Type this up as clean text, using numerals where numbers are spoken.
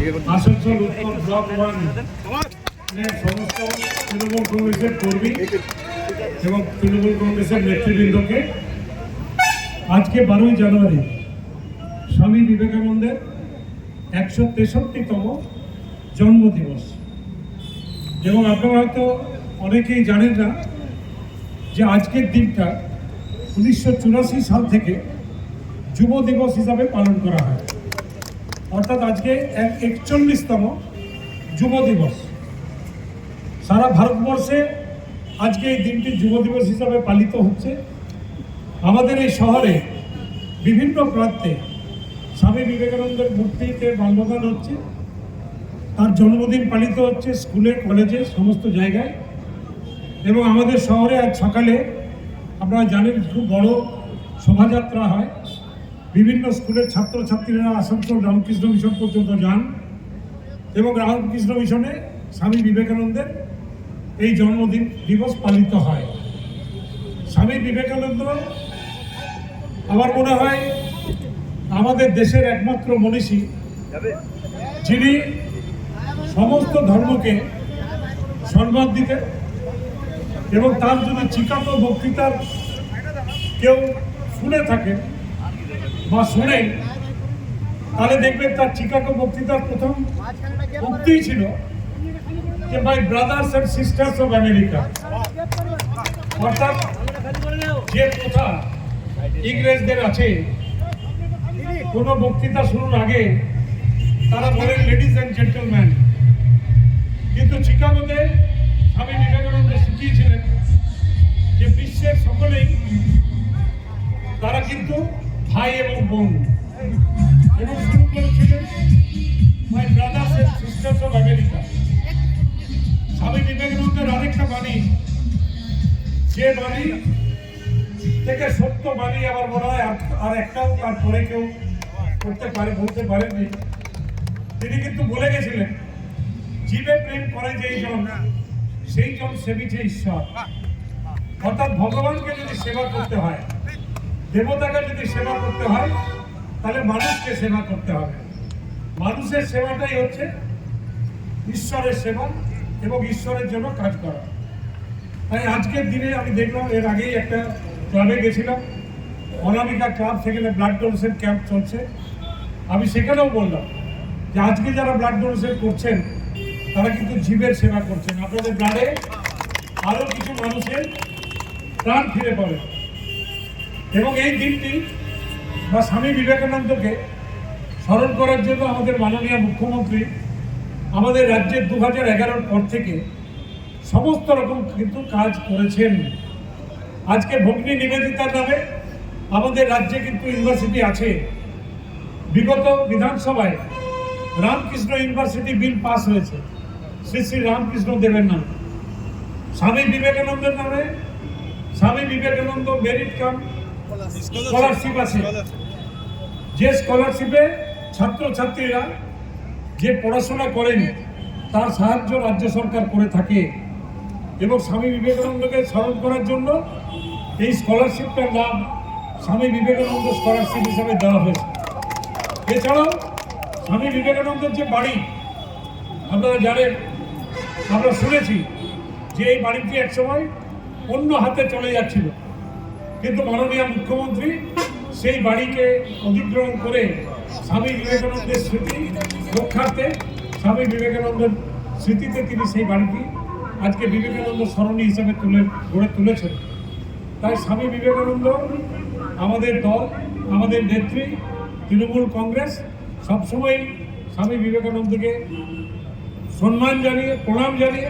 আসানসোল উত্তর ব্লক 1 সমস্ত তৃণমূল কংগ্রেসের কর্মী এবং তৃণমূল কংগ্রেসের নেতৃবৃন্দকে আজকে 12ই জানুয়ারি স্বামী বিবেকানন্দের 163তম জন্মদিবস। এবং আপনারা হয়তো অনেকেই জানেন না যে আজকের দিনটা 1984 সাল থেকে যুব দিবস হিসাবে পালন করা হয়, অর্থাৎ আজকে 41তম যুব দিবস। সারা ভারতবর্ষে আজকে এই দিনটি যুব দিবস হিসাবে পালিত হচ্ছে। আমাদের এই শহরে বিভিন্ন প্রান্তে স্বামী বিবেকানন্দের মূর্তিতে মাল্যদান হচ্ছে, তার জন্মদিন পালিত হচ্ছে স্কুলে কলেজে সমস্ত জায়গায়। এবং আমাদের শহরে আজ সকালে আপনারা জানেন খুব বড় শোভাযাত্রা হয়, বিভিন্ন স্কুলের ছাত্রছাত্রীরা আসানসোল রামকৃষ্ণ মিশন পর্যন্ত যান এবং রামকৃষ্ণ মিশনে স্বামী বিবেকানন্দের এই জন্মদিন দিবস পালিত হয়। স্বামী বিবেকানন্দ আমার মনে হয় আমাদের দেশের একমাত্র মনীষী, যিনি সমস্ত ধর্মকে সম্মান দিতেন। এবং তার যদি চিকাগো বক্তৃতার কেউ শুনে থাকেন বা শোনেন, তাহলে দেখবেন তার চিকাগো বক্তৃতার প্রথম উক্তিই ছিল যে my brothers and sisters of America. অর্থাৎ যে কথা ইংরেজদের আছে, কোনো বক্তৃতা শুরুর আগে তারা বলেন লেডিজ অ্যান্ড জেন্টলম্যান, কিন্তু চিকাগোতে স্বামী বিবেকানন্দ শিখিয়েছিলেন যে বিশ্বের সকলেই তারা কিন্তু ভাই এবং বোন, এবং শুরু করেছিলেন my brothers and sisters of America. Swami বিবেকানন্দের আরেকটা বাণী, যে বাণী থেকে সত্য বাণী আমার মনে হয় আর একটাও তারপরে কেউ বলতে পারেননি। তিনি কিন্তু বলে গেছিলেন, জীবে প্রেম করে যেই জন সেই জন সেবিছে ঈশ্বর। অর্থাৎ ভগবানকে যদি সেবা করতে হয়, দেবতাকে যদি সেবা করতে হয়, তাহলে মানুষকে সেবা করতে হবে। মানুষের সেবাটাই হচ্ছে ঈশ্বরের সেবা এবং ঈশ্বরের জন্য কাজ করা। তাই আজকের দিনে আমি দেখলাম, এর আগেই একটা ক্লাবে গেছিলাম, অনামিকা ক্লাব, সেখানে ব্লাড ডোনেশন ক্যাম্প চলছে। আমি সেখানেও বললাম যে আজকে যারা ব্লাড ডোনেশন করছেন তারা কিন্তু জীবের সেবা করছেন। আপনাদের ব্লাডে আরও কিছু মানুষের প্রাণ ফিরে পাবে। এবং এই দিনটি বা স্বামী বিবেকানন্দকে স্মরণ করার জন্য আমাদের মাননীয় মুখ্যমন্ত্রী আমাদের রাজ্যের 2011 পর থেকে সমস্ত রকম কিন্তু কাজ করেছেন। আজকে ভগ্নী নিবেদিতার নামে আমাদের রাজ্যে কিন্তু ইউনিভার্সিটি আছে। বিগত বিধানসভায় রামকৃষ্ণ ইউনিভার্সিটি বিল পাস হয়েছে শ্রী শ্রী রামকৃষ্ণ দেবের নামে। স্বামী বিবেকানন্দের নামে Swami Vivekananda merit cum scholarship আছে, যে স্কলারশিপে ছাত্রছাত্রীরা যে পড়াশোনা করেন তার সাহায্য রাজ্য সরকার করে থাকে। এবং স্বামী বিবেকানন্দকে স্মরণ করার জন্য এই স্কলারশিপটার নাম স্বামী বিবেকানন্দ স্কলারশিপ হিসাবে দেওয়া হয়েছে। এছাড়াও স্বামী বিবেকানন্দের যে বাড়ি আপনারা জানেন, আমরা শুনেছি যে এই বাড়িটি একসময় অন্য হাতে চলে যাচ্ছিল, কিন্তু মাননীয় মুখ্যমন্ত্রী সেই বাড়িকে অধিগ্রহণ করে স্বামী বিবেকানন্দের স্মৃতি রক্ষার্থে, স্বামী বিবেকানন্দের স্মৃতিতে তিনি সেই বাড়িটি আজকে বিবেকানন্দ সরণি হিসাবে গড়ে তুলেছেন। তাই স্বামী বিবেকানন্দ, আমাদের দল, আমাদের নেত্রী তৃণমূল কংগ্রেস সবসময় স্বামী বিবেকানন্দকে সম্মান জানিয়ে, প্রণাম জানিয়ে